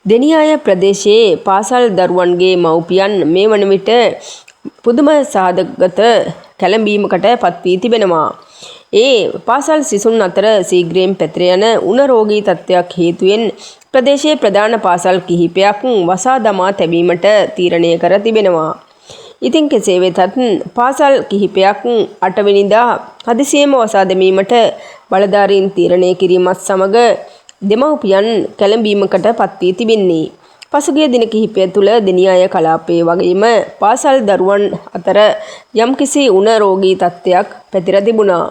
දෙනියාය ප්‍රදේශයේ පාසල් දරුවන්ගේ මව්පියන් මේ වන විට පුදුම සාධකගත කැළඹීමකට පත් වී තිබෙනවා. ඒ පාසල් සිසුන් අතර ශීඝ්‍රයෙන් පැතිර යන උණ රෝගී තත්ත්වයක් හේතුවෙන් ප්‍රදේශයේ ප්‍රධාන පාසල් කිහිපයක් වසා දමා තැබීමට තීරණය කර තිබෙනවා. ඉතින් කෙසේ වෙතත් පාසල් කිහිපයක් 8 වෙනිදා හදිසියෙම වසා දැමීමට බලධාරීන් තීරණය කිරීමත් සමග දෙමව්පියන් කැළඹීමකට පත් වී තිබෙන්නේ. පසුගිය දින කිහිපය තුළ දෙනියාය කලාපයේ වගේම පාසල් දරුවන් අතර යම්කිසි උණ රෝගී තත්ත්වයක් පැතිර තිබුණා.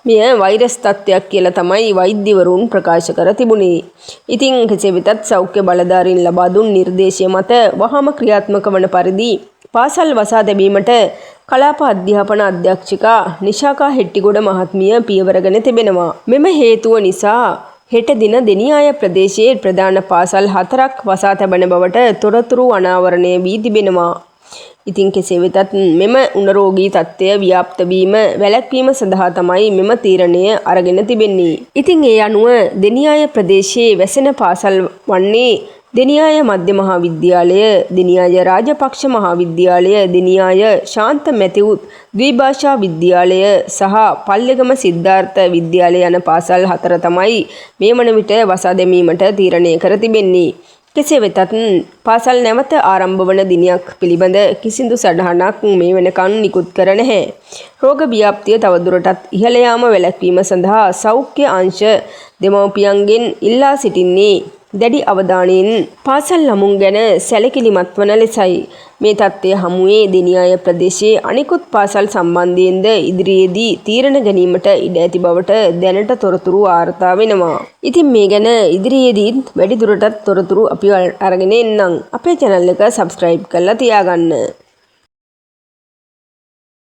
මෙය වෛරස් තත්ත්වයක් කියලා තමයි වෛද්‍යවරුන් ප්‍රකාශ කර තිබුණේ. ඉතින් කෙසේ වෙතත් සෞඛ්‍ය බලධාරීන් ලබා දුන් නිර්දේශය මත වහාම ක්‍රියාත්මක වන පරිදි පාසල් වසා දැමීමට කලාප අධ්‍යාපන අධ්‍යක්ෂිකා නිශාකා හෙට්ටිගොඩ මහත්මිය පියවරගෙන තිබෙනවා. මෙම හේතුව නිසා හෙට දින දෙනියාය ප්‍රදේශයේ ප්‍රධාන පාසල් 4ක් වසා තබන බවට තොරතුරු අනාවරණය වී තිබෙනවා. ඉතින් කෙසේ වෙතත් මෙම උණ රෝගී තත්ත්වය ව්‍යාප්ත වීම වැළැක්වීම සඳහා තමයි මෙම තීරණය අරගෙන තිබෙන්නේ. ඉතින් ඒ අනුව දෙනියාය ප්‍රදේශයේ වැසෙන පාසල් වන්නේ දෙනියාය මධ්‍ය මහාවිද්‍යාලය, දෙනියාය රාජපක්ෂ මහාවිද්‍යාලය, දෙනියාය ශාන්ත මැතිව් ද්විභාෂා විද්‍යාලය සහ පල්ලේගම සිද්ධාර්ථ විද්‍යාලය යන පාසල් 4 තමයි මේ වන විට වසා දැමීමට තීරණය කර තිබෙන්නේ. කෙසේ වෙතත් පාසල් නැවත ආරම්භ වන දිනයක් පිළිබඳ කිසිදු සටහනක් මේ වෙනකන් නිකුත් කර නැහැ. රෝග ව්‍යාප්තිය තවදුරටත් ඉහළ යාම වැළැක්වීම සඳහා සෞඛ්‍ය අංශ දෙමව්පියන්ගෙන් ඉල්ලා සිටින්නේ දැඩි අවධානයෙන් පාසල් ළමුන් ගැන සැලකිලිමත් වන ලෙසයි. මේ තත්ත්වය හමුවේ දෙනියාය ප්‍රදේශයේ අනිකුත් පාසල් සම්බන්ධයෙන්ද ඉදිරියේදී තීරණ ගැනීමට ඉඩ ඇති බවට දැනට තොරතුරු වාර්තා වෙනවා. ඉතින් මේ ගැන ඉදිරියේදී වැඩි දුරටත් තොරතුරු අපි අරගෙන එන්නම්. අපේ channel එක subscribe කරලා තියාගන්න.